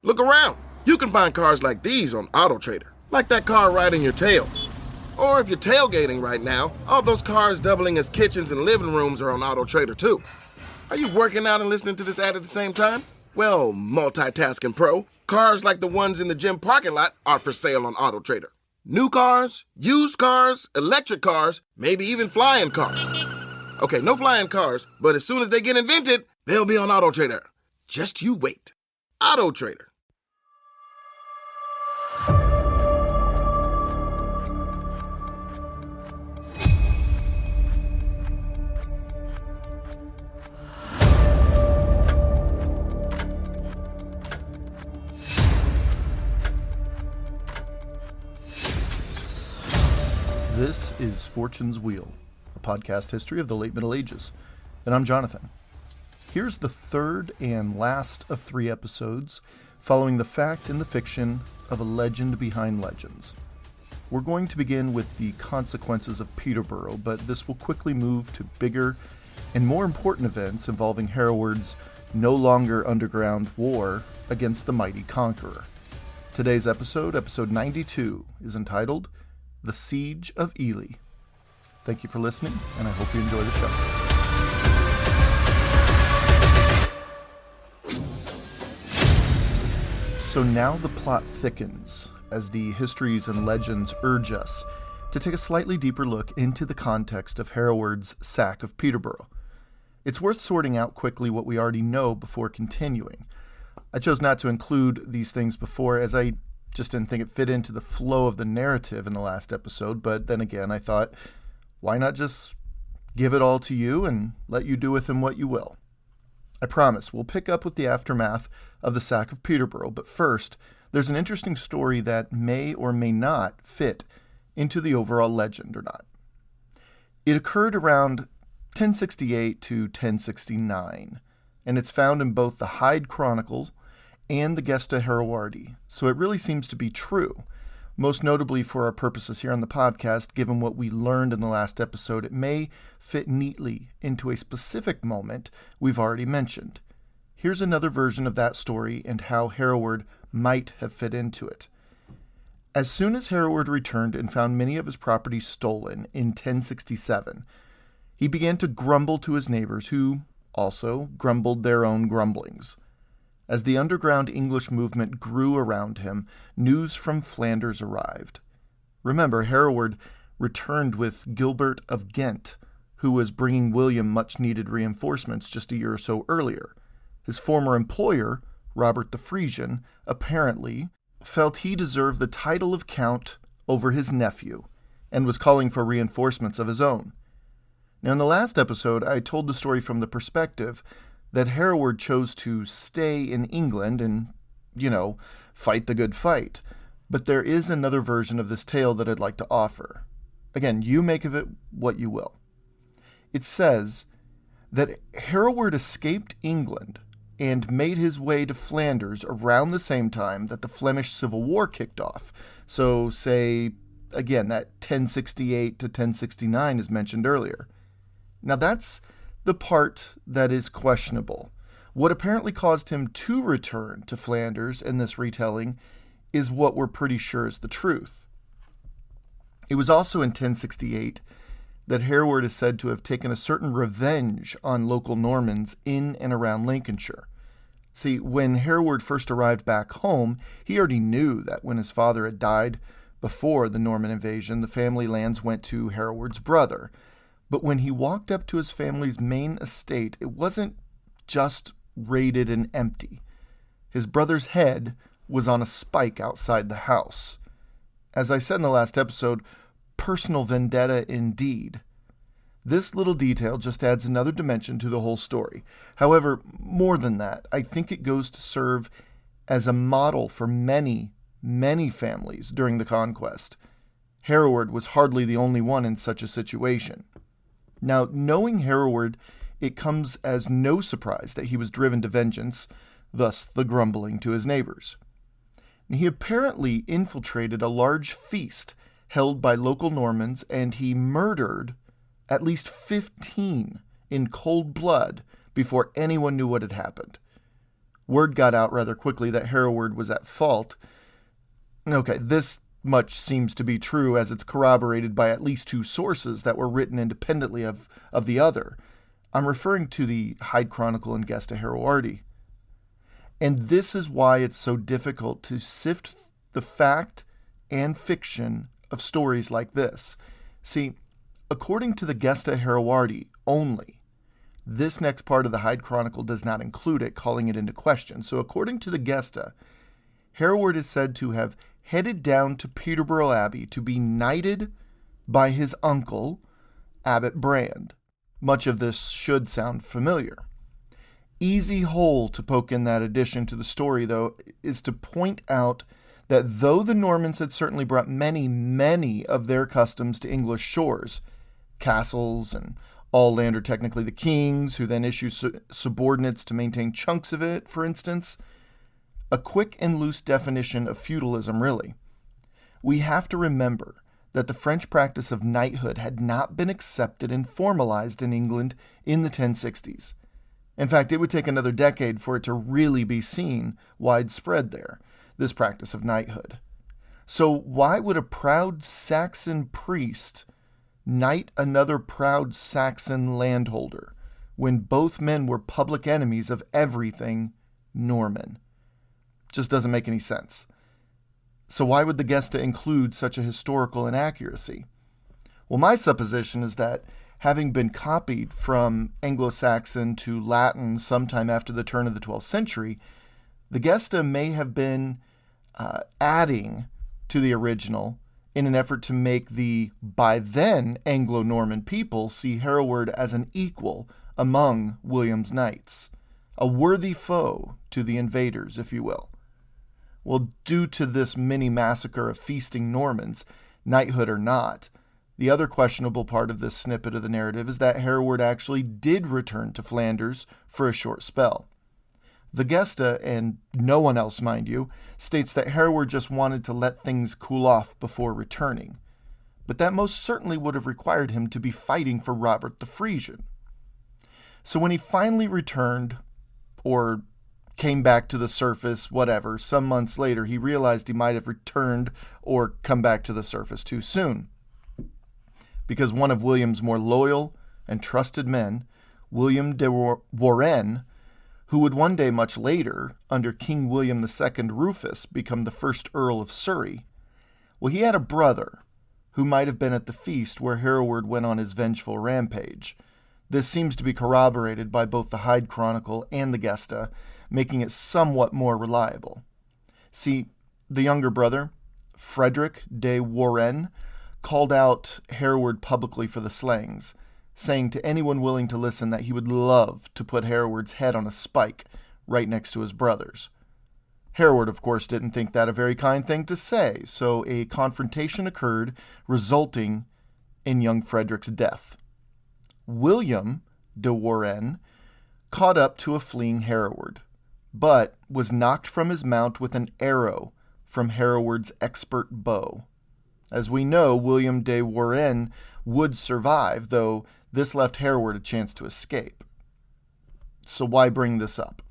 Look around. You can find cars like these on AutoTrader, like that car riding your tail. Or if you're tailgating right now, all those cars doubling as kitchens and living rooms are on AutoTrader too. Are you working out and listening to this ad at the same time? Well, multitasking pro, cars like the ones in the gym parking lot are for sale on AutoTrader. New cars, used cars, electric cars, maybe even flying cars. Okay, no flying cars, but as soon as they get invented, they'll be on AutoTrader. Just you wait. AutoTrader. This is Fortune's Wheel, a podcast history of the late Middle Ages, and I'm Jonathan. Here's the third and last of 3 episodes following the fact and the fiction of a legend behind legends. We're going to begin with the consequences of Peterborough, but this will quickly move to bigger and more important events involving Hereward's no longer underground war against the mighty conqueror. Today's episode, episode 92, is entitled The Siege of Ely. Thank you for listening, and I hope you enjoy the show. So now the plot thickens as the histories and legends urge us to take a slightly deeper look into the context of Hereward's sack of Peterborough. It's worth sorting out quickly what we already know before continuing. I chose not to include these things before as I just didn't think it fit into the flow of the narrative in the last episode, but then again, I thought, why not just give it all to you and let you do with them what you will? I promise, we'll pick up with the aftermath of the sack of Peterborough, but first, there's an interesting story that may or may not fit into the overall legend or not. It occurred around 1068 to 1069, and it's found in both the Hyde Chronicles and the Gesta Herewardii, so it really seems to be true. Most notably for our purposes here on the podcast, given what we learned in the last episode, it may fit neatly into a specific moment we've already mentioned. Here's another version of that story and how Hereward might have fit into it. As soon as Hereward returned and found many of his properties stolen in 1067, he began to grumble to his neighbors, who also grumbled their own grumblings. As the underground English movement grew around him, news from Flanders arrived. Remember, Hereward returned with Gilbert of Ghent, who was bringing William much-needed reinforcements just a year or so earlier. His former employer, Robert the Frisian, apparently felt he deserved the title of Count over his nephew, and was calling for reinforcements of his own. Now, in the last episode, I told the story from the perspective that Hereward chose to stay in England and, fight the good fight. But there is another version of this tale that I'd like to offer. Again, you make of it what you will. It says that Hereward escaped England and made his way to Flanders around the same time that the Flemish Civil War kicked off. So, say, again, that 1068 to 1069 is mentioned earlier. Now, that's the part that is questionable. What apparently caused him to return to Flanders in this retelling is what we're pretty sure is the truth. It was also in 1068 that Hereward is said to have taken a certain revenge on local Normans in and around Lincolnshire. See, when Hereward first arrived back home, he already knew that when his father had died before the Norman invasion, the family lands went to Hereward's brother. But when he walked up to his family's main estate, it wasn't just raided and empty. His brother's head was on a spike outside the house. As I said in the last episode, personal vendetta indeed. This little detail just adds another dimension to the whole story. However, more than that, I think it goes to serve as a model for many, many families during the Conquest. Hereward was hardly the only one in such a situation. Now, knowing Hereward, it comes as no surprise that he was driven to vengeance, thus the grumbling to his neighbors. He apparently infiltrated a large feast held by local Normans, and he murdered at least 15 in cold blood before anyone knew what had happened. Word got out rather quickly that Hereward was at fault. Okay, this much seems to be true, as it's corroborated by at least 2 sources that were written independently of the other. I'm referring to the Hyde Chronicle and Gesta Herewardii. And this is why it's so difficult to sift the fact and fiction of stories like this. See, according to the Gesta Herewardii only, this next part of the Hyde Chronicle does not include it, calling it into question. So according to the Gesta, Hereward is said to have headed down to Peterborough Abbey to be knighted by his uncle, Abbot Brand. Much of this should sound familiar. Easy hole to poke in that addition to the story, though, is to point out that though the Normans had certainly brought many, many of their customs to English shores, castles and all land are technically the king's, who then issue subordinates to maintain chunks of it, for instance, a quick and loose definition of feudalism, really. We have to remember that the French practice of knighthood had not been accepted and formalized in England in the 1060s. In fact, it would take another decade for it to really be seen widespread there, this practice of knighthood. So why would a proud Saxon priest knight another proud Saxon landholder when both men were public enemies of everything Norman? Just doesn't make any sense. So why would the Gesta include such a historical inaccuracy? Well, my supposition is that having been copied from Anglo-Saxon to Latin sometime after the turn of the 12th century, the Gesta may have been adding to the original in an effort to make the, by then, Anglo-Norman people see Hereward as an equal among William's knights, a worthy foe to the invaders, if you will. Well, due to this mini-massacre of feasting Normans, knighthood or not, the other questionable part of this snippet of the narrative is that Hereward actually did return to Flanders for a short spell. The Gesta, and no one else, mind you, states that Hereward just wanted to let things cool off before returning. But that most certainly would have required him to be fighting for Robert the Frisian. So when he finally returned, or came back to the surface, whatever, some months later, he realized he might have returned or come back to the surface too soon. Because one of William's more loyal and trusted men, William de Warenne, who would one day much later, under King William II Rufus, become the first Earl of Surrey, well, he had a brother who might have been at the feast where Hereward went on his vengeful rampage. This seems to be corroborated by both the Hyde Chronicle and the Gesta, making it somewhat more reliable. See, the younger brother, Frederick de Warenne, called out Hereward publicly for the slayings, saying to anyone willing to listen that he would love to put Hereward's head on a spike right next to his brother's. Hereward, of course, didn't think that a very kind thing to say, so a confrontation occurred, resulting in young Frederick's death. William de Warenne caught up to a fleeing Hereward, but was knocked from his mount with an arrow from Hereward's expert bow. As we know, William de Warenne would survive, though this left Hereward a chance to escape. So why bring this up?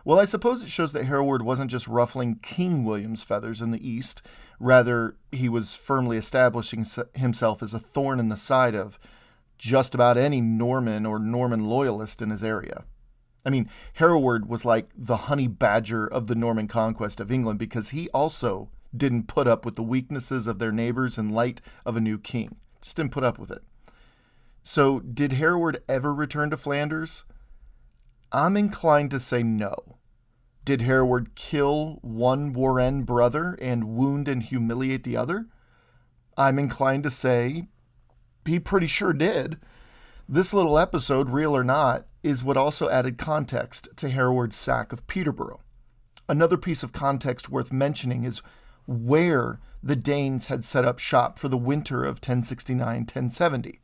Well, I suppose it shows that Hereward wasn't just ruffling King William's feathers in the east, rather he was firmly establishing himself as a thorn in the side of just about any Norman or Norman loyalist in his area. I mean, Hereward was like the honey badger of the Norman conquest of England because he also didn't put up with the weaknesses of their neighbors in light of a new king. Just didn't put up with it. So, did Hereward ever return to Flanders? I'm inclined to say no. Did Hereward kill one Warenne brother and wound and humiliate the other? I'm inclined to say he pretty sure did. This little episode, real or not, is what also added context to Hereward's sack of Peterborough. Another piece of context worth mentioning is where the Danes had set up shop for the winter of 1069-1070,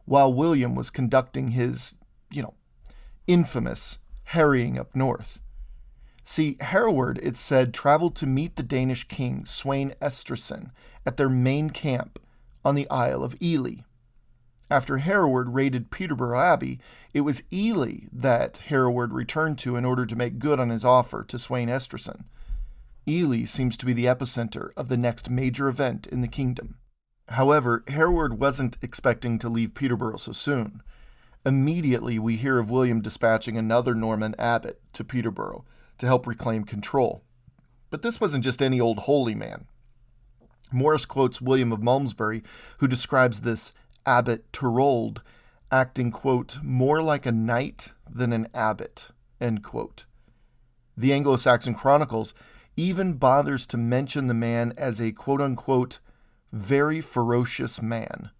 while William was conducting his, infamous harrying up north. See, Hereward, it's said, traveled to meet the Danish king, Sweyn Estridsson, at their main camp on the Isle of Ely. After Hereward raided Peterborough Abbey, it was Ely that Hereward returned to in order to make good on his offer to Sweyn Estrisin. Ely seems to be the epicenter of the next major event in the kingdom. However, Hereward wasn't expecting to leave Peterborough so soon. Immediately, we hear of William dispatching another Norman abbot to Peterborough to help reclaim control. But this wasn't just any old holy man. Morris quotes William of Malmesbury, who describes this Abbot Turold acting, quote, more like a knight than an abbot, end quote. The Anglo-Saxon Chronicles even bothers to mention the man as a, quote-unquote, very ferocious man.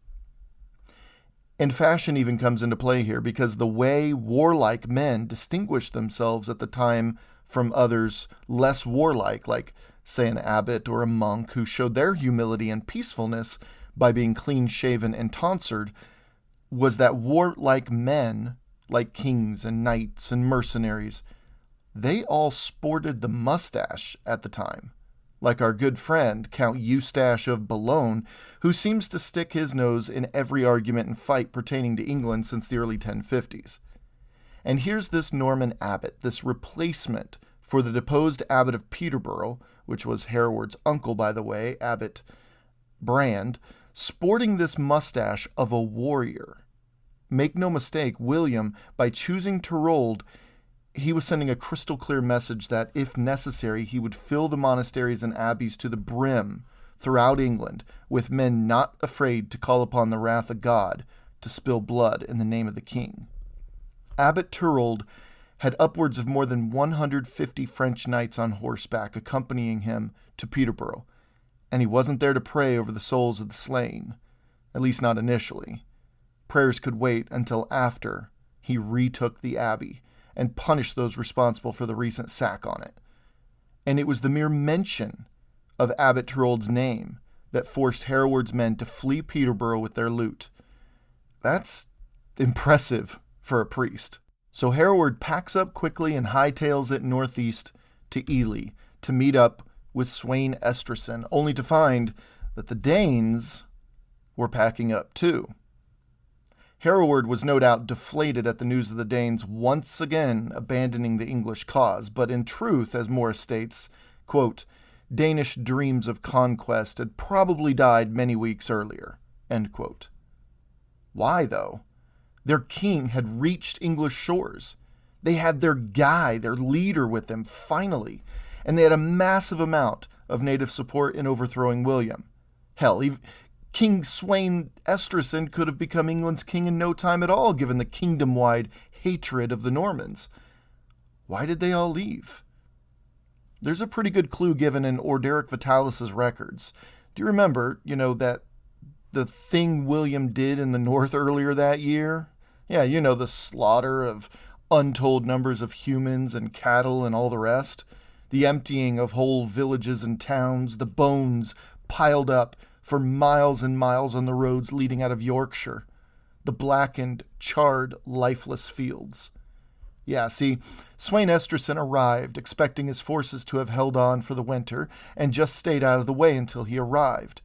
And fashion even comes into play here, because the way warlike men distinguished themselves at the time from others less warlike, like, say, an abbot or a monk who showed their humility and peacefulness by being clean-shaven and tonsured, was that warlike men, like kings and knights and mercenaries, they all sported the mustache at the time, like our good friend, Count Eustache of Boulogne, who seems to stick his nose in every argument and fight pertaining to England since the early 1050s. And here's this Norman abbot, this replacement for the deposed abbot of Peterborough, which was Hereward's uncle, by the way, Abbot Brand, sporting this mustache of a warrior. Make no mistake, William, by choosing Turold, he was sending a crystal clear message that, if necessary, he would fill the monasteries and abbeys to the brim throughout England with men not afraid to call upon the wrath of God to spill blood in the name of the king. Abbot Turold had upwards of more than 150 French knights on horseback accompanying him to Peterborough, and he wasn't there to pray over the souls of the slain, at least not initially. Prayers could wait until after he retook the abbey and punished those responsible for the recent sack on it. And it was the mere mention of Abbot Turold's name that forced Hereward's men to flee Peterborough with their loot. That's impressive for a priest. So Hereward packs up quickly and hightails it northeast to Ely to meet up with Sweyn Estrisin, only to find that the Danes were packing up too. Hereward was no doubt deflated at the news of the Danes once again abandoning the English cause, but in truth, as Morris states, quote, Danish dreams of conquest had probably died many weeks earlier, end quote. Why, though? Their king had reached English shores. They had their guy, their leader with them, finally, and they had a massive amount of native support in overthrowing William. Hell, King Sweyn Estrisin could have become England's king in no time at all, given the kingdom-wide hatred of the Normans. Why did they all leave? There's a pretty good clue given in Orderic Vitalis' records. Do you remember, that the thing William did in the north earlier that year? Yeah, the slaughter of untold numbers of humans and cattle and all the rest. The emptying of whole villages and towns, the bones piled up for miles and miles on the roads leading out of Yorkshire, the blackened, charred, lifeless fields. Yeah, see, Sweyn Estrisin arrived expecting his forces to have held on for the winter and just stayed out of the way until he arrived.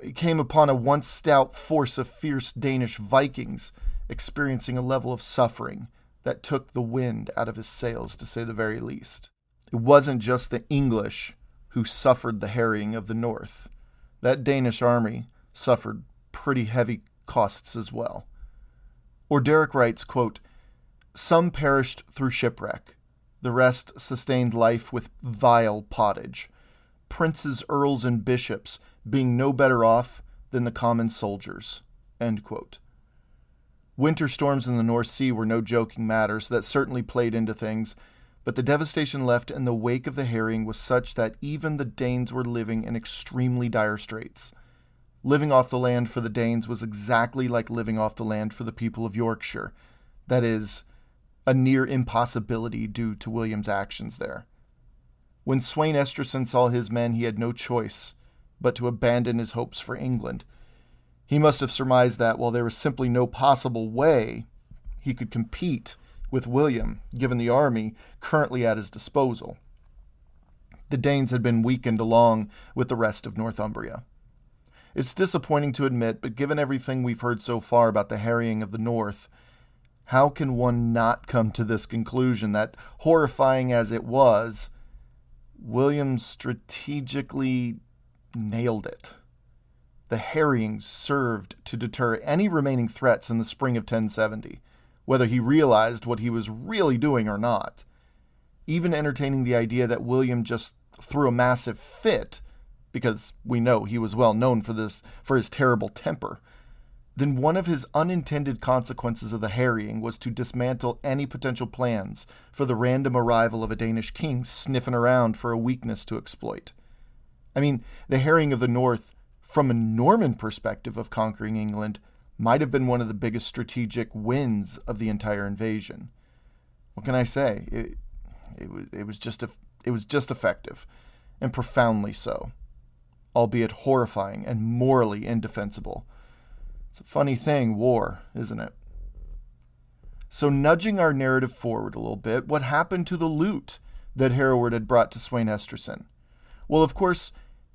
He came upon a once stout force of fierce Danish Vikings experiencing a level of suffering that took the wind out of his sails, to say the very least. It wasn't just the English who suffered the harrying of the north. That Danish army suffered pretty heavy costs as well. Orderic writes, quote, some perished through shipwreck. The rest sustained life with vile pottage. Princes, earls, and bishops being no better off than the common soldiers. End quote. Winter storms in the North Sea were no joking matter, so that certainly played into things, but the devastation left in the wake of the harrying was such that even the Danes were living in extremely dire straits. Living off the land for the Danes was exactly like living off the land for the people of Yorkshire. That is, a near impossibility due to William's actions there. When Sweyn Estrisin saw his men, he had no choice but to abandon his hopes for England. He must have surmised that while there was simply no possible way he could compete with William, given the army currently at his disposal, the Danes had been weakened along with the rest of Northumbria. It's disappointing to admit, but given everything we've heard so far about the harrying of the North, how can one not come to this conclusion that, horrifying as it was, William strategically nailed it? The harrying served to deter any remaining threats in the spring of 1070, whether he realized what he was really doing or not. Even entertaining the idea that William just threw a massive fit, because we know he was well known for his terrible temper, then one of his unintended consequences of the harrying was to dismantle any potential plans for the random arrival of a Danish king sniffing around for a weakness to exploit. I mean, the harrying of the North, from a Norman perspective of conquering England, might have been one of the biggest strategic wins of the entire invasion. What can I say? It was just effective, and profoundly so, albeit horrifying and morally indefensible. It's a funny thing, war, isn't it? So nudging our narrative forward a little bit, what happened to the loot that Hereward had brought to Sweyn Esterson? Well, of course,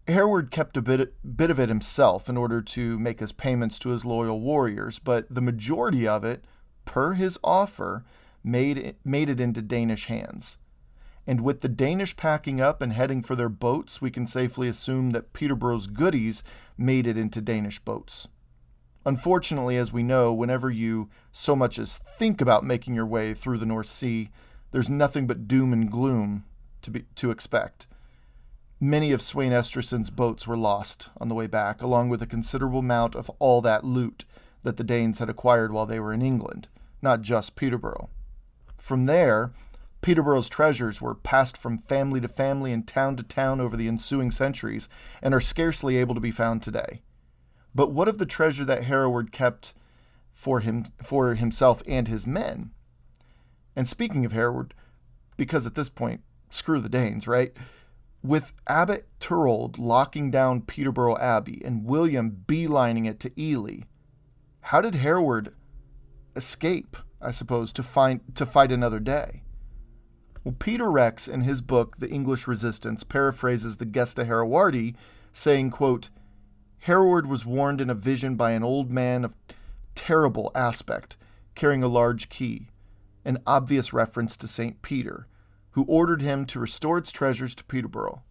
Hereward kept a bit of it himself in order to make his payments to his loyal warriors, but the majority of it, per his offer, made it into Danish hands. And with the Danish packing up and heading for their boats, we can safely assume that Peterborough's goodies made it into Danish boats. Unfortunately, as we know, whenever you so much as think about making your way through the North Sea, there's nothing but doom and gloom to expect. Many of Sweyn Estreson's boats were lost on the way back, along with a considerable amount of all that loot that the Danes had acquired while they were in England, not just Peterborough. From there, Peterborough's treasures were passed from family to family and town to town over the ensuing centuries and are scarcely able to be found today. But what of the treasure that Hereward kept for himself and his men? And speaking of Hereward, because at this point, screw the Danes, right? With Abbot Turold locking down Peterborough Abbey and William beelining it to Ely, how did Hereward escape, I suppose, to fight another day? Well, Peter Rex, in his book, The English Resistance, paraphrases the Gesta Herewardi, saying, quote, Hereward was warned in a vision by an old man of terrible aspect, carrying a large key, an obvious reference to St. Peter, who ordered him to restore its treasures to Peterborough.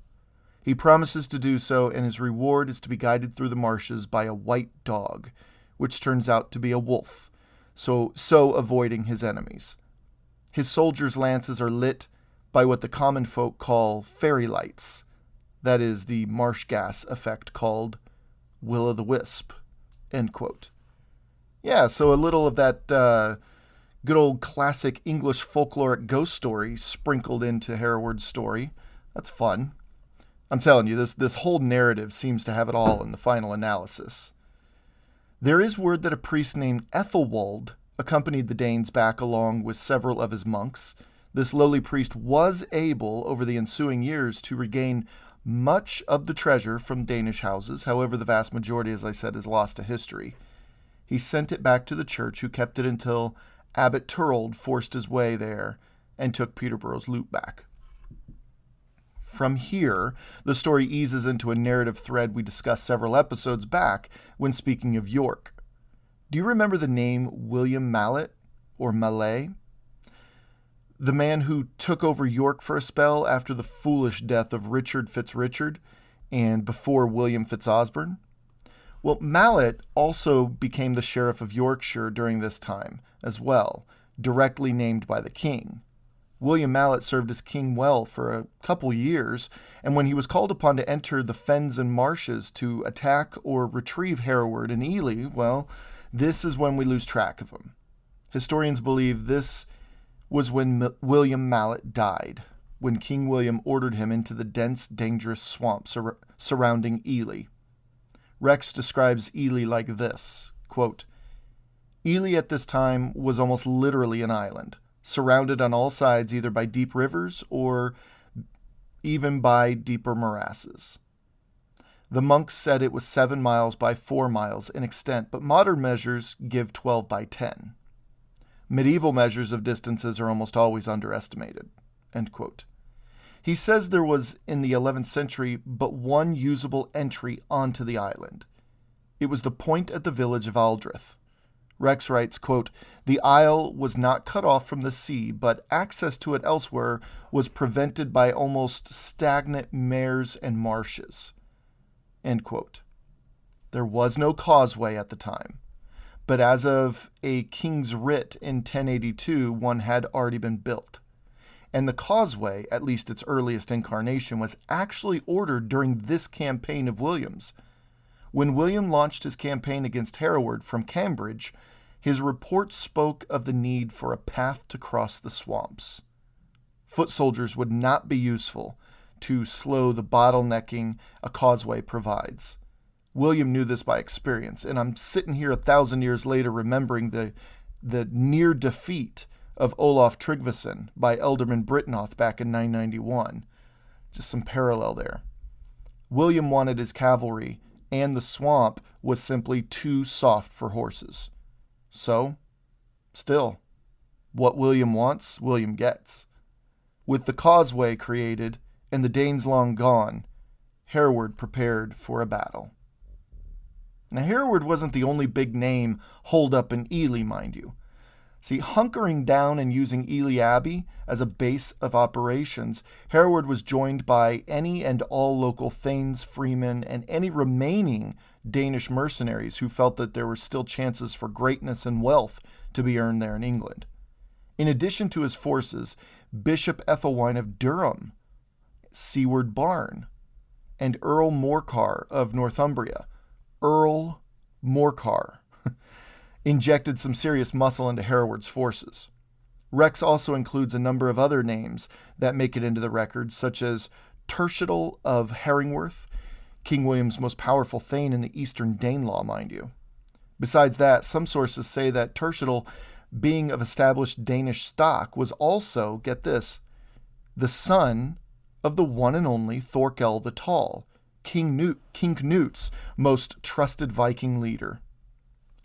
He promises to do so, and his reward is to be guided through the marshes by a white dog, which turns out to be a wolf, so avoiding his enemies. His soldiers' lances are lit by what the common folk call fairy lights, that is, the marsh gas effect called will-o'-the-wisp, end quote. Yeah, so a little of that good old classic English folkloric ghost story sprinkled into Hereward's story. That's fun. I'm telling you, this whole narrative seems to have it all in the final analysis. There is word that a priest named Ethelwald accompanied the Danes back along with several of his monks. This lowly priest was able, over the ensuing years, to regain much of the treasure from Danish houses. However, the vast majority, as I said, is lost to history. He sent it back to the church, who kept it until Abbot Turold forced his way there and took Peterborough's loot back. From here, the story eases into a narrative thread we discussed several episodes back when speaking of York. Do you remember the name William Mallet, or Mallet? The man who took over York for a spell after the foolish death of Richard FitzRichard and before William FitzOsbern? Well, Mallet also became the Sheriff of Yorkshire during this time as well, directly named by the king. William Mallet served as king well for a couple years, and when he was called upon to enter the fens and marshes to attack or retrieve Hereward and Ely, well, this is when we lose track of him. Historians believe this was when William Mallet died, when King William ordered him into the dense, dangerous swamps surrounding Ely. Rex describes Ely like this, quote, Ely at this time was almost literally an island, surrounded on all sides either by deep rivers or even by deeper morasses. The monks said it was 7 miles by 4 miles in extent, but modern measures give 12 by 10. Medieval measures of distances are almost always underestimated, end quote. He says there was, in the 11th century, but one usable entry onto the island. It was the point at the village of Aldrich. Rex writes, quote, "The isle was not cut off from the sea, but access to it elsewhere was prevented by almost stagnant mares and marshes." End quote. There was no causeway at the time, but as of a king's writ in 1082, one had already been built. And the causeway, at least its earliest incarnation, was actually ordered during this campaign of William's. When William launched his campaign against Hereward from Cambridge, his report spoke of the need for a path to cross the swamps. Foot soldiers would not be useful to slow the bottlenecking a causeway provides. William knew this by experience, and I'm sitting here 1,000 years later remembering the near defeat of Olaf Tryggvason by Ealdorman Britnoth back in 991. Just some parallel there. William wanted his cavalry, and the swamp was simply too soft for horses. So, still, what William wants, William gets. With the causeway created and the Danes long gone, Hereward prepared for a battle. Now, Hereward wasn't the only big name holed up in Ely, mind you. See, hunkering down and using Ely Abbey as a base of operations, Hereward was joined by any and all local thanes, freemen, and any remaining Danish mercenaries who felt that there were still chances for greatness and wealth to be earned there in England. In addition to his forces, Bishop Ethelwine of Durham, Siward Barn, and Earl Morcar of Northumbria, Earl Morcar, injected some serious muscle into Hereward's forces. Rex also includes a number of other names that make it into the records, such as Tertial of Herringworth, King William's most powerful thane in the Eastern Danelaw, mind you. Besides that, some sources say that Tertial, being of established Danish stock, was also, get this, the son of the one and only Thorkel the Tall, King Knut's most trusted Viking leader.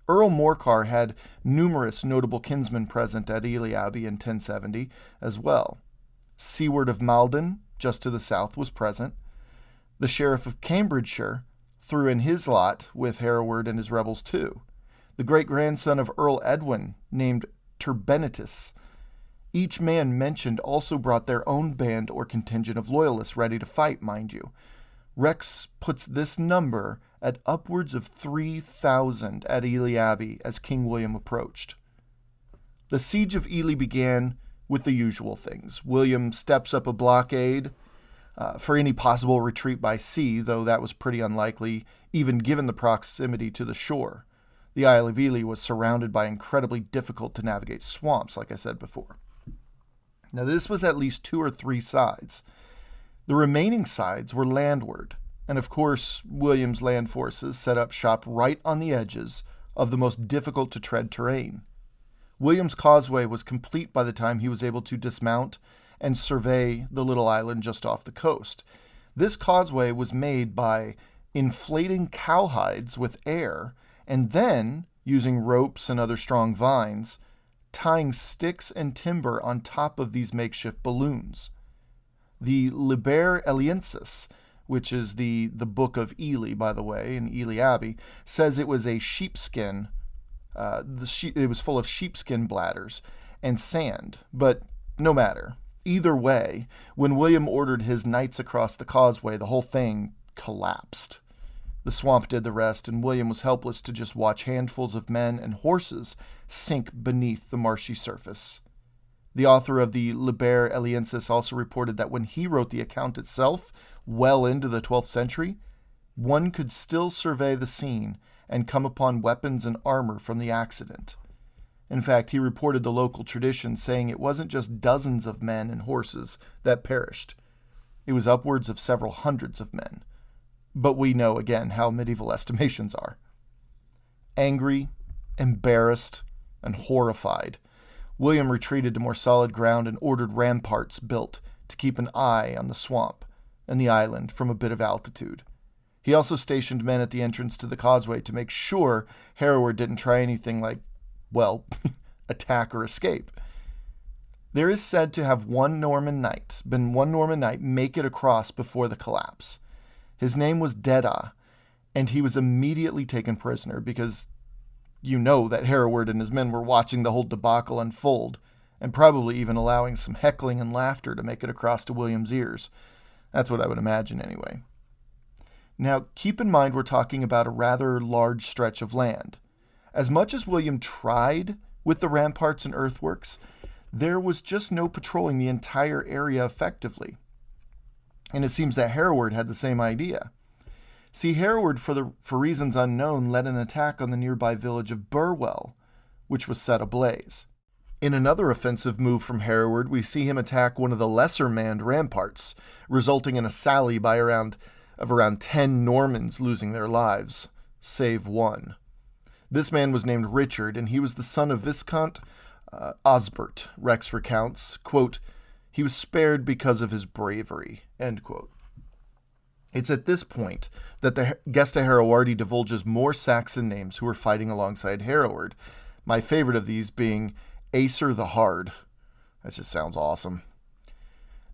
Earl Morcar had numerous notable kinsmen present at Ely Abbey in 1070 as well. Siward of Malden, just to the south, was present. The Sheriff of Cambridgeshire threw in his lot with Hereward and his rebels too. The great-grandson of Earl Edwin, named Turbenitus. Each man mentioned also brought their own band or contingent of loyalists ready to fight, mind you. Rex puts this number at upwards of 3,000 at Ely Abbey as King William approached. The Siege of Ely began with the usual things. William steps up a blockade for any possible retreat by sea, though that was pretty unlikely, even given the proximity to the shore. The Isle of Ely was surrounded by incredibly difficult to navigate swamps, like I said before. Now, this was at least 2 or 3 sides. The remaining sides were landward, and of course, William's land forces set up shop right on the edges of the most difficult to tread terrain. William's causeway was complete by the time he was able to dismount and survey the little island just off the coast. This causeway was made by inflating cowhides with air and then, using ropes and other strong vines, tying sticks and timber on top of these makeshift balloons. The Liber Eliensis, which is the Book of Ely, by the way, in Ely Abbey, says it was a sheepskin. It was full of sheepskin bladders and sand, but no matter. Either way, when William ordered his knights across the causeway, the whole thing collapsed. The swamp did the rest, and William was helpless to just watch handfuls of men and horses sink beneath the marshy surface. The author of the Liber Eliensis also reported that when he wrote the account itself, well into the 12th century, one could still survey the scene and come upon weapons and armor from the accident. In fact, he reported the local tradition, saying it wasn't just dozens of men and horses that perished. It was upwards of several hundreds of men. But we know, again, how medieval estimations are. Angry, embarrassed, and horrified, William retreated to more solid ground and ordered ramparts built to keep an eye on the swamp and the island from a bit of altitude. He also stationed men at the entrance to the causeway to make sure Hereward didn't try anything like, well, attack or escape. There is said to have been one Norman knight make it across before the collapse. His name was Dedah, and he was immediately taken prisoner because you know that Hereward and his men were watching the whole debacle unfold, and probably even allowing some heckling and laughter to make it across to William's ears. That's what I would imagine anyway. Now, keep in mind we're talking about a rather large stretch of land. As much as William tried with the ramparts and earthworks, there was just no patrolling the entire area effectively. And it seems that Hereward had the same idea. See, Hereward, for reasons unknown, led an attack on the nearby village of Burwell, which was set ablaze. In another offensive move from Hereward, we see him attack one of the lesser manned ramparts, resulting in a sally by around 10 Normans losing their lives, save one. This man was named Richard, and he was the son of Viscount Osbert. Rex recounts, quote, "He was spared because of his bravery," end quote. It's at this point that the Gesta Herewardi divulges more Saxon names who were fighting alongside Hereward, my favorite of these being Acer the Hard. That just sounds awesome.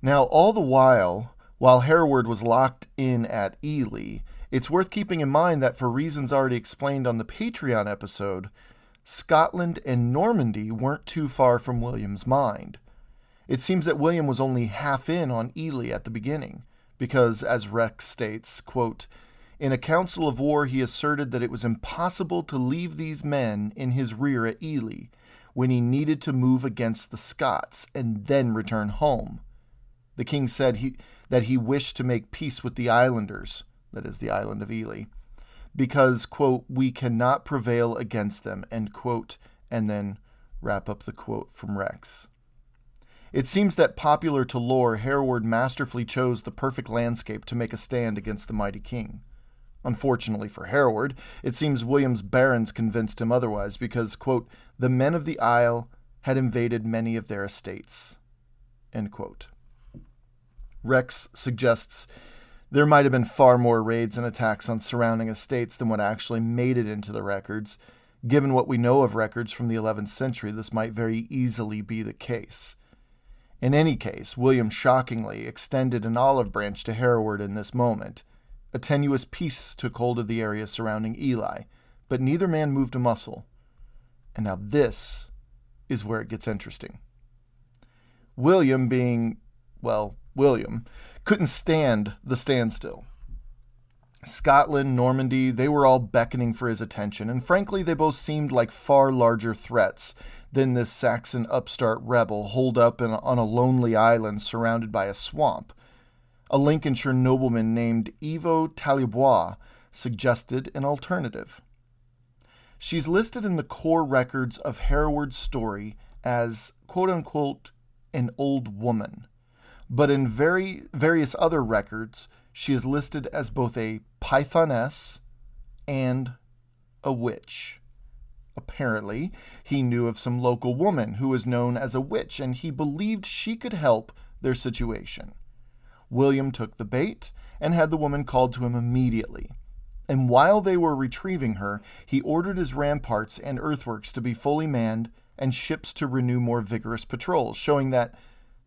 Now, all the while Hereward was locked in at Ely, it's worth keeping in mind that for reasons already explained on the Patreon episode, Scotland and Normandy weren't too far from William's mind. It seems that William was only half in on Ely at the beginning, because, as Rex states, quote, "In a council of war he asserted that it was impossible to leave these men in his rear at Ely, when he needed to move against the Scots and then return home. The king said that he wished to make peace with the islanders," that is the island of Ely, "because, quote, we cannot prevail against them," end quote, and then wrap up the quote from Rex. It seems that, popular to lore, Hereward masterfully chose the perfect landscape to make a stand against the mighty king. Unfortunately for Hereward, it seems William's barons convinced him otherwise because, quote, "the men of the Isle had invaded many of their estates," end quote. Rex suggests there might have been far more raids and attacks on surrounding estates than what actually made it into the records. Given what we know of records from the 11th century, this might very easily be the case. In any case, William shockingly extended an olive branch to Hereward in this moment. A tenuous peace took hold of the area surrounding Ely, but neither man moved a muscle. And now this is where it gets interesting. William, being, well, William, couldn't stand the standstill. Scotland, Normandy, they were all beckoning for his attention, and frankly, they both seemed like far larger threats than this Saxon upstart rebel holed up on a lonely island surrounded by a swamp. A Lincolnshire nobleman named Ivo Talibois suggested an alternative. She's listed in the core records of Hereward's story as, quote-unquote, an old woman, but in various other records, she is listed as both a pythoness and a witch. Apparently, he knew of some local woman who was known as a witch, and he believed she could help their situation. William took the bait and had the woman called to him immediately. And while they were retrieving her, he ordered his ramparts and earthworks to be fully manned and ships to renew more vigorous patrols, showing that,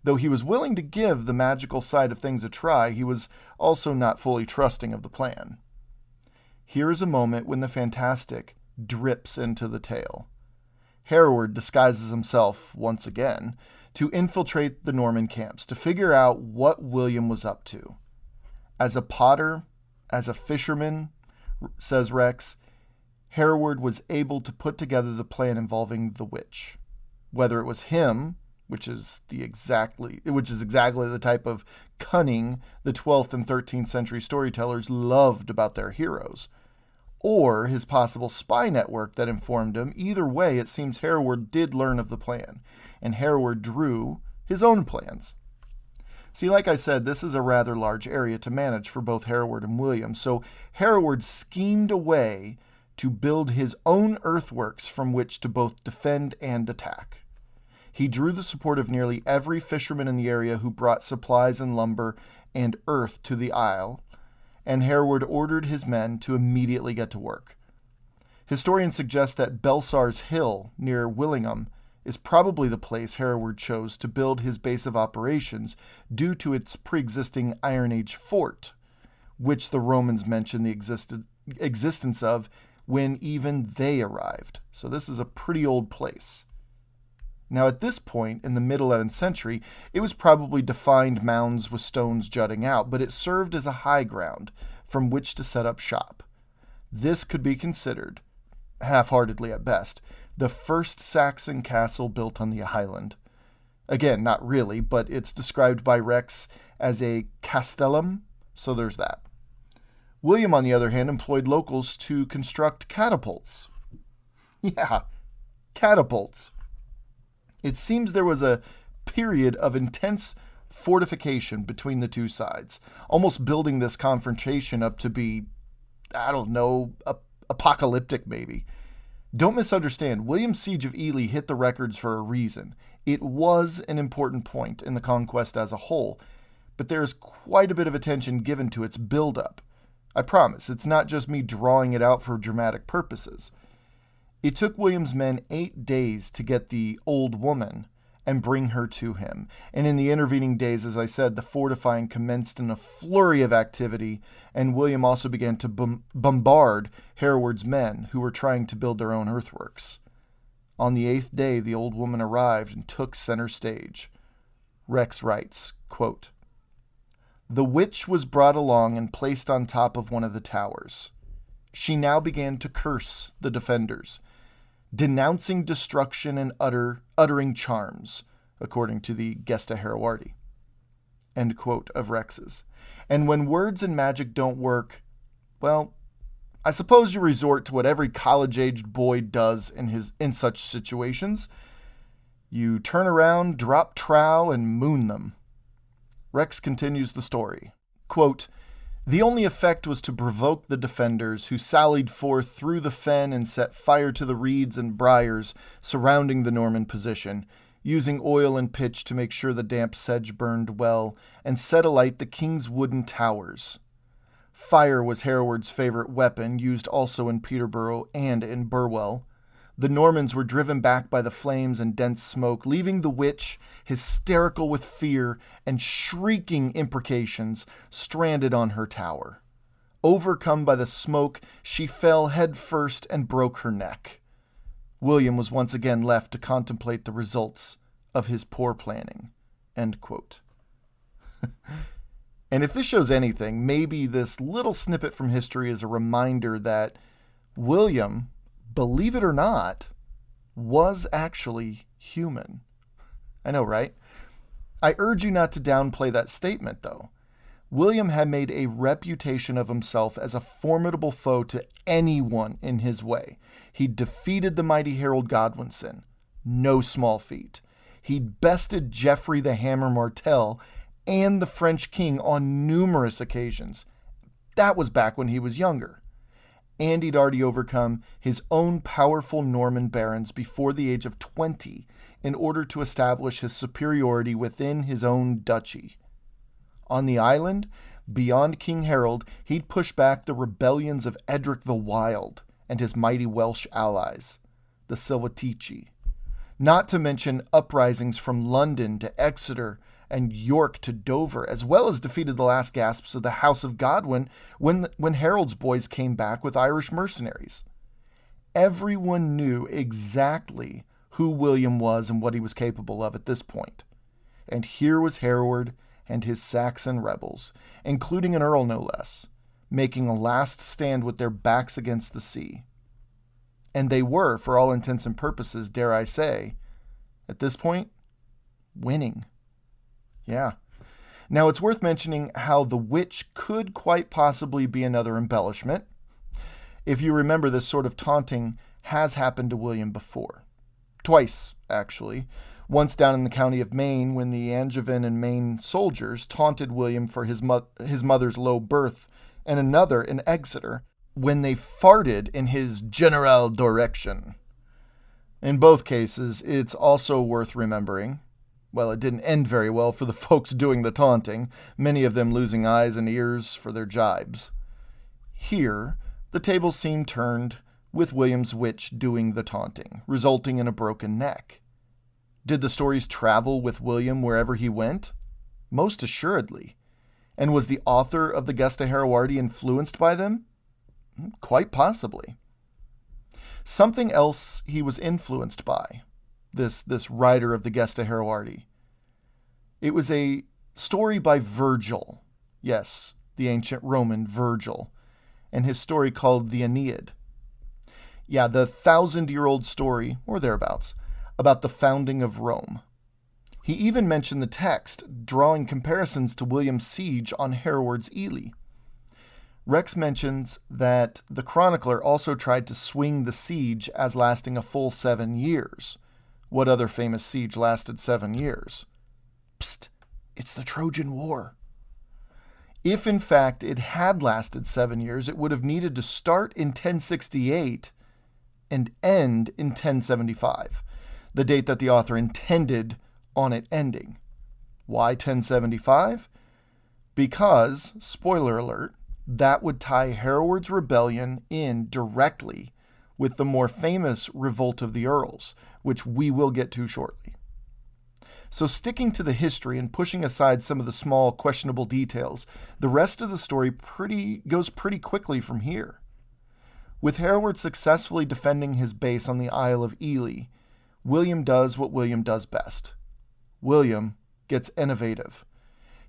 though he was willing to give the magical side of things a try, he was also not fully trusting of the plan. Here is a moment when the fantastic drips into the tale. Hereward disguises himself, once again, to infiltrate the Norman camps, to figure out what William was up to. As a potter, as a fisherman, says Rex, Hereward was able to put together the plan involving the witch. Whether it was him, which is exactly the type of cunning the 12th and 13th century storytellers loved about their heroes, or his possible spy network that informed him, either way, it seems Hereward did learn of the plan, and Hereward drew his own plans. See, like I said, this is a rather large area to manage for both Hereward and William, so Hereward schemed a way to build his own earthworks from which to both defend and attack. He drew the support of nearly every fisherman in the area who brought supplies and lumber and earth to the Isle, and Hereward ordered his men to immediately get to work. Historians suggest that Belsar's Hill, near Willingham, is probably the place Hereward chose to build his base of operations due to its pre-existing Iron Age fort, which the Romans mention existence of when even they arrived. So this is a pretty old place. Now, at this point, in the mid-11th century, it was probably defined mounds with stones jutting out, but it served as a high ground from which to set up shop. This could be considered, half-heartedly at best, the first Saxon castle built on the island. Again, not really, but it's described by Rex as a castellum, so there's that. William, on the other hand, employed locals to construct catapults. Yeah, catapults. It seems there was a period of intense fortification between the two sides, almost building this confrontation up to be, apocalyptic maybe. Don't misunderstand, William's Siege of Ely hit the records for a reason. It was an important point in the conquest as a whole, but there is quite a bit of attention given to its build-up. I promise, it's not just me drawing it out for dramatic purposes. It took William's men 8 days to get the old woman and bring her to him. And in the intervening days, as I said, the fortifying commenced in a flurry of activity, and William also began to bombard Hereward's men, who were trying to build their own earthworks. On the 8th day, the old woman arrived and took center stage. Rex writes, quote, "The witch was brought along and placed on top of one of the towers. She now began to curse the defenders, denouncing destruction and uttering charms, according to the Gesta Herewardii." End quote of Rex's. And when words and magic don't work, well, I suppose you resort to what every college-aged boy does in such situations. You turn around, drop trow, and moon them. Rex continues the story. Quote, "The only effect was to provoke the defenders, who sallied forth through the fen and set fire to the reeds and briars surrounding the Norman position, using oil and pitch to make sure the damp sedge burned well, and set alight the king's wooden towers. Fire was Hereward's favorite weapon, used also in Peterborough and in Burwell. The Normans were driven back by the flames and dense smoke, leaving the witch, hysterical with fear and shrieking imprecations, stranded on her tower. Overcome by the smoke, she fell head first and broke her neck. William was once again left to contemplate the results of his poor planning." End quote. And if this shows anything, maybe this little snippet from history is a reminder that William, believe it or not, was actually human. I know, right? I urge you not to downplay that statement, though. William had made a reputation of himself as a formidable foe to anyone in his way. He'd defeated the mighty Harold Godwinson, no small feat. He'd bested Geoffrey the Hammer Martel and the French king on numerous occasions. That was back when he was younger. And he'd already overcome his own powerful Norman barons before the age of 20 in order to establish his superiority within his own duchy. On the island, beyond King Harold, he'd push back the rebellions of Edric the Wild and his mighty Welsh allies, the Silvatici. Not to mention uprisings from London to Exeter and York to Dover, as well as defeated the last gasps of the House of Godwin when Harold's boys came back with Irish mercenaries. Everyone knew exactly who William was and what he was capable of at this point. And here was Hereward and his Saxon rebels, including an earl no less, making a last stand with their backs against the sea. And they were, for all intents and purposes, dare I say, at this point, winning. Yeah. Now, it's worth mentioning how the witch could quite possibly be another embellishment. If you remember, this sort of taunting has happened to William before. Twice, actually. Once down in the county of Maine, when the Angevin and Maine soldiers taunted William for his mother's low birth, and another in Exeter, when they farted in his general direction. In both cases, it's also worth remembering, well, it didn't end very well for the folks doing the taunting, many of them losing eyes and ears for their jibes. Here, the tables seem turned, with William's witch doing the taunting, resulting in a broken neck. Did the stories travel with William wherever he went? Most assuredly. And was the author of the Gesta Herewardii influenced by them? Quite possibly. Something else he was influenced by, this writer of the Gesta Herewardii. It was a story by Virgil. Yes, the ancient Roman Virgil. And his story called the Aeneid. Yeah, the 1,000-year-old story, or thereabouts, about the founding of Rome. He even mentioned the text, drawing comparisons to William's siege on Hereward's Ely. Rex mentions that the chronicler also tried to swing the siege as lasting a full 7 years. What other famous siege lasted 7 years? Psst, it's the Trojan War. If in fact it had lasted 7 years, it would have needed to start in 1068 and end in 1075, the date that the author intended on it ending. Why 1075? Because, spoiler alert, that would tie Hereward's rebellion in directly with the more famous Revolt of the Earls, which we will get to shortly. So sticking to the history and pushing aside some of the small questionable details, the rest of the story goes pretty quickly from here. With Hereward successfully defending his base on the Isle of Ely, William does what William does best. William gets innovative.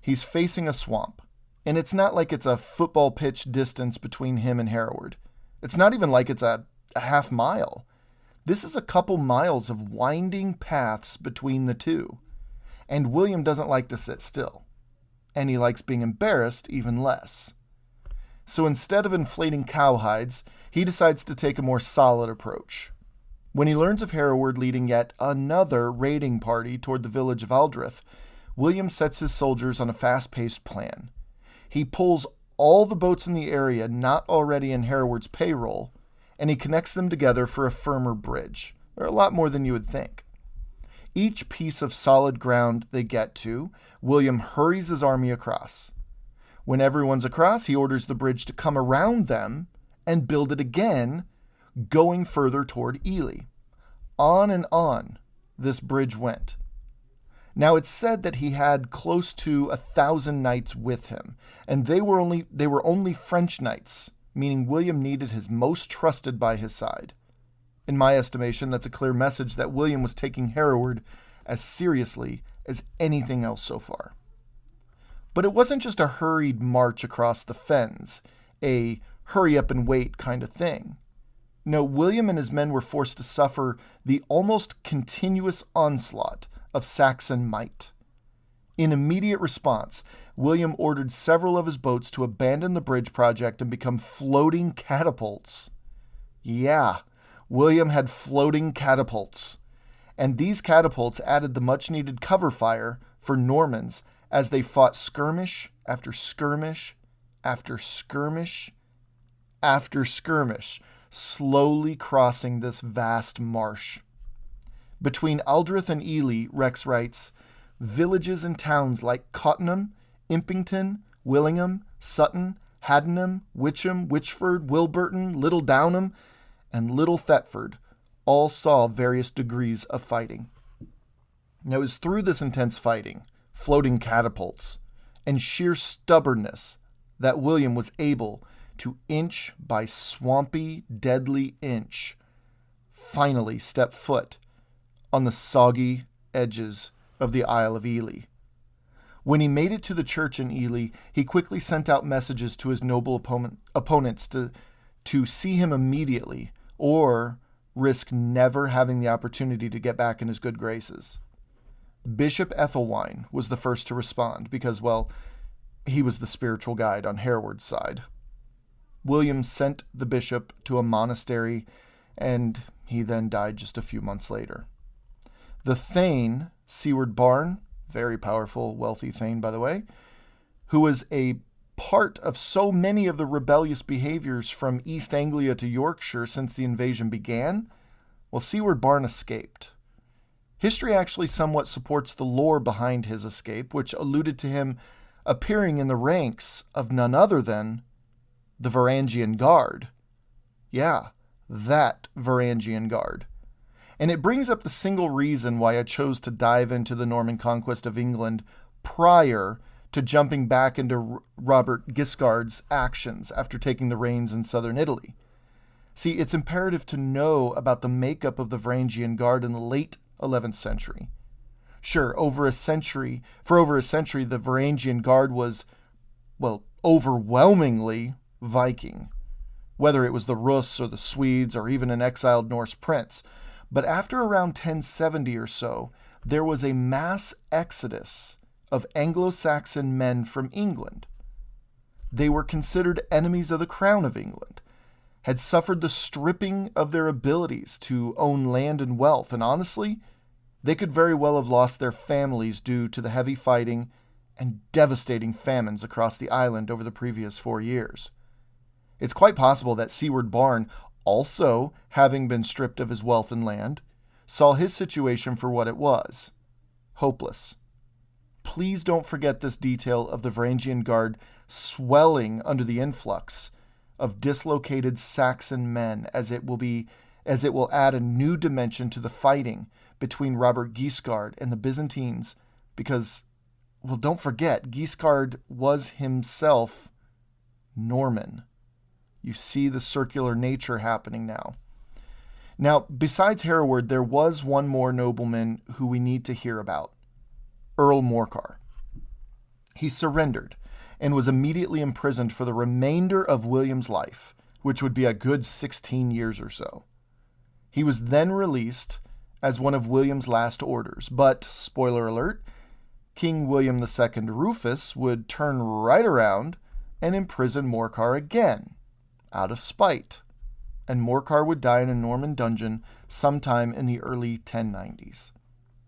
He's facing a swamp, and it's not like it's a football pitch distance between him and Hereward. It's not even like it's a half mile. This is a couple miles of winding paths between the two. And William doesn't like to sit still. And he likes being embarrassed even less. So instead of inflating cowhides, he decides to take a more solid approach. When he learns of Hereward leading yet another raiding party toward the village of Aldrich, William sets his soldiers on a fast-paced plan. He pulls all the boats in the area not already in Hereward's payroll, and he connects them together for a firmer bridge. They're a lot more than you would think. Each piece of solid ground they get to, William hurries his army across. When everyone's across, he orders the bridge to come around them and build it again, going further toward Ely. On and on this bridge went. Now it's said that he had close to 1,000 knights with him, and they were only French knights, meaning William needed his most trusted by his side. In my estimation, that's a clear message that William was taking Hereward as seriously as anything else so far. But it wasn't just a hurried march across the fens, a hurry up and wait kind of thing. No, William and his men were forced to suffer the almost continuous onslaught of Saxon might. In immediate response, William ordered several of his boats to abandon the bridge project and become floating catapults. Yeah, William had floating catapults. And these catapults added the much-needed cover fire for Normans as they fought skirmish after skirmish after skirmish after skirmish, slowly crossing this vast marsh. Between Aldrich and Ely, Rex writes, villages and towns like Cottenham, Impington, Willingham, Sutton, Haddenham, Witcham, Witchford, Wilburton, Little Downham, and Little Thetford all saw various degrees of fighting. Now it was through this intense fighting, floating catapults, and sheer stubbornness that William was able to inch by swampy, deadly inch, finally step foot on the soggy edges of the Isle of Ely. When he made it to the church in Ely, he quickly sent out messages to his noble opponents to see him immediately or risk never having the opportunity to get back in his good graces. Bishop Ethelwine was the first to respond because, well, he was the spiritual guide on Hereward's side. William sent the bishop to a monastery, and he then died just a few months later. The Thane, Sieward Barne, very powerful, wealthy Thane, by the way, who was a part of so many of the rebellious behaviors from East Anglia to Yorkshire since the invasion began, well, Sieward Barne escaped. History actually somewhat supports the lore behind his escape, which alluded to him appearing in the ranks of none other than the Varangian Guard. Yeah, that Varangian Guard. And it brings up the single reason why I chose to dive into the Norman conquest of England prior to jumping back into Robert Guiscard's actions after taking the reins in southern Italy. See, it's imperative to know about the makeup of the Varangian Guard in the late 11th century. Sure, for over a century, the Varangian Guard was, well, overwhelmingly Viking, whether it was the Rus or the Swedes or even an exiled Norse prince. But after around 1070 or so, there was a mass exodus of Anglo-Saxon men from England. They were considered enemies of the Crown of England, had suffered the stripping of their abilities to own land and wealth, and honestly, they could very well have lost their families due to the heavy fighting and devastating famines across the island over the previous 4 years. It's quite possible that Siward Barn, also having been stripped of his wealth and land, saw his situation for what it was: hopeless. Please don't forget this detail of the Varangian Guard swelling under the influx of dislocated Saxon men, as it will add a new dimension to the fighting between Robert Guiscard and the Byzantines, because, well, don't forget, Guiscard was himself Norman. You see the circular nature happening now. Now, besides Hereward, there was one more nobleman who we need to hear about: Earl Morcar. He surrendered and was immediately imprisoned for the remainder of William's life, which would be a good 16 years or so. He was then released as one of William's last orders, but, spoiler alert, King William II Rufus would turn right around and imprison Morcar again, out of spite, and Morcar would die in a Norman dungeon sometime in the early 1090s.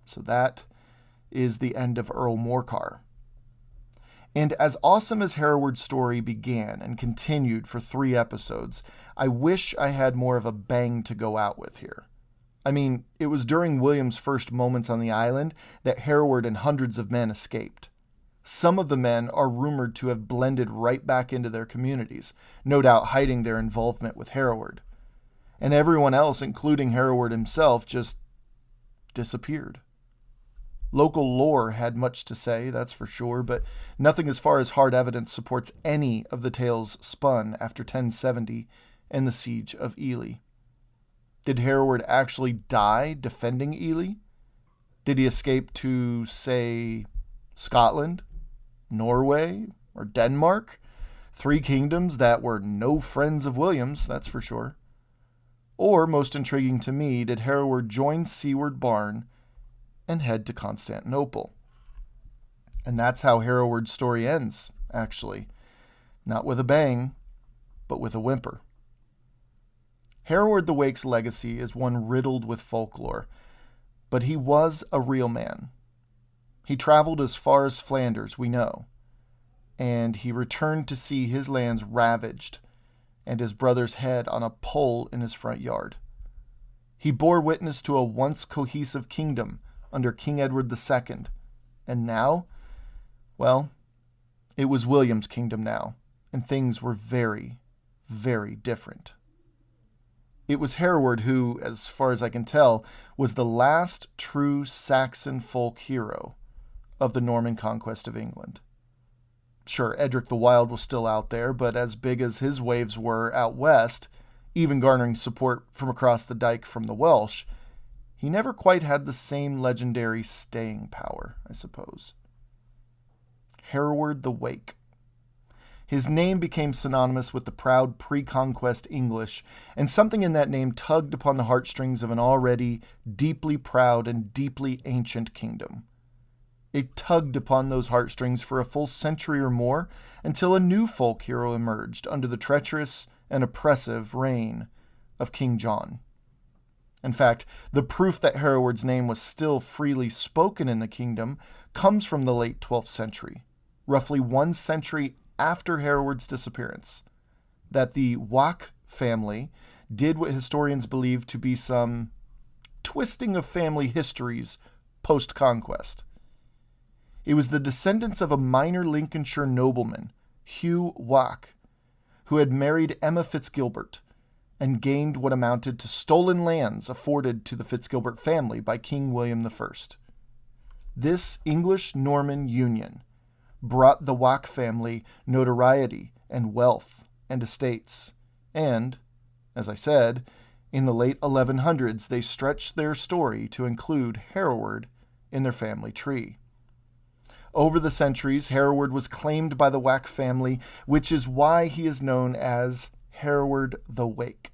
So that is the end of Earl Morcar. And as awesome as Hereward's story began and continued for 3 episodes, I wish I had more of a bang to go out with here. I mean, it was during William's first moments on the island that Hereward and hundreds of men escaped. Some of the men are rumored to have blended right back into their communities, no doubt hiding their involvement with Hereward. And everyone else, including Hereward himself, just disappeared. Local lore had much to say, that's for sure, but nothing as far as hard evidence supports any of the tales spun after 1070 and the Siege of Ely. Did Hereward actually die defending Ely? Did he escape to, say, Scotland, Norway, or Denmark? 3 kingdoms that were no friends of William's, that's for sure. Or, most intriguing to me, did Hereward join Siward Barn and head to Constantinople? And that's how Hereward's story ends, actually. Not with a bang, but with a whimper. Hereward the Wake's legacy is one riddled with folklore, but he was a real man. He traveled as far as Flanders, we know, and he returned to see his lands ravaged and his brother's head on a pole in his front yard. He bore witness to a once cohesive kingdom under King Edward II, and now, well, it was William's kingdom now, and things were very, very different. It was Hereward who, as far as I can tell, was the last true Saxon folk hero of the Norman conquest of England. Sure, Edric the Wild was still out there, but as big as his waves were out west, even garnering support from across the dike from the Welsh, he never quite had the same legendary staying power, I suppose. Hereward the Wake. His name became synonymous with the proud pre-conquest English, and something in that name tugged upon the heartstrings of an already deeply proud and deeply ancient kingdom. It tugged upon those heartstrings for a full century or more until a new folk hero emerged under the treacherous and oppressive reign of King John. In fact, the proof that Hereward's name was still freely spoken in the kingdom comes from the late 12th century, roughly 1 century after Hereward's disappearance, that the Wack family did what historians believe to be some twisting of family histories post-conquest. It was the descendants of a minor Lincolnshire nobleman, Hugh Wack, who had married Emma Fitzgilbert and gained what amounted to stolen lands afforded to the Fitzgilbert family by King William I. This English-Norman union brought the Wack family notoriety and wealth and estates. And, as I said, in the late 1100s, they stretched their story to include Hereward in their family tree. Over the centuries, Hereward was claimed by the Wack family, which is why he is known as Hereward the Wake.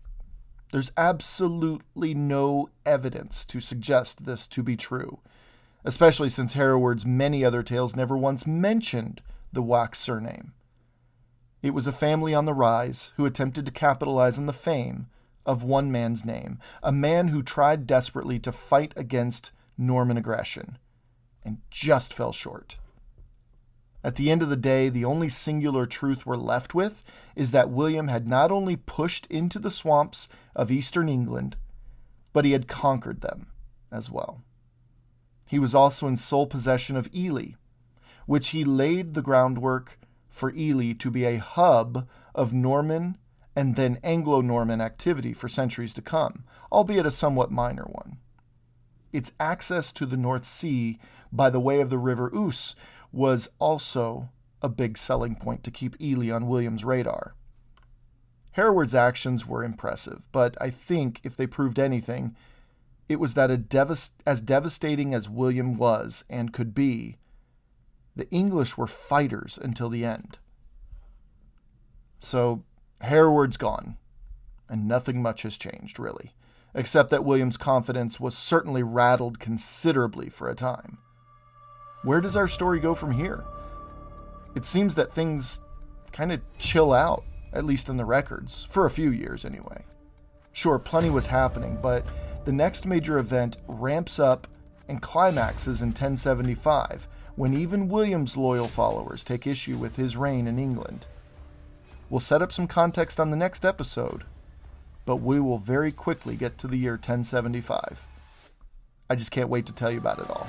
There's absolutely no evidence to suggest this to be true, especially since Hereward's many other tales never once mentioned the Wack surname. It was a family on the rise who attempted to capitalize on the fame of one man's name, a man who tried desperately to fight against Norman aggression and just fell short. At the end of the day, the only singular truth we're left with is that William had not only pushed into the swamps of eastern England, but he had conquered them as well. He was also in sole possession of Ely, which he laid the groundwork for Ely to be a hub of Norman and then Anglo-Norman activity for centuries to come, albeit a somewhat minor one. Its access to the North Sea by the way of the River Ouse was also a big selling point to keep Ely on William's radar. Hereward's actions were impressive, but I think if they proved anything, it was that as devastating as William was and could be, the English were fighters until the end. So Hereward's gone, and nothing much has changed, really, except that William's confidence was certainly rattled considerably for a time. Where does our story go from here? It seems that things kind of chill out, at least in the records, for a few years anyway. Sure, plenty was happening, but the next major event ramps up and climaxes in 1075, when even William's loyal followers take issue with his reign in England. We'll set up some context on the next episode, but we will very quickly get to the year 1075. I just can't wait to tell you about it all.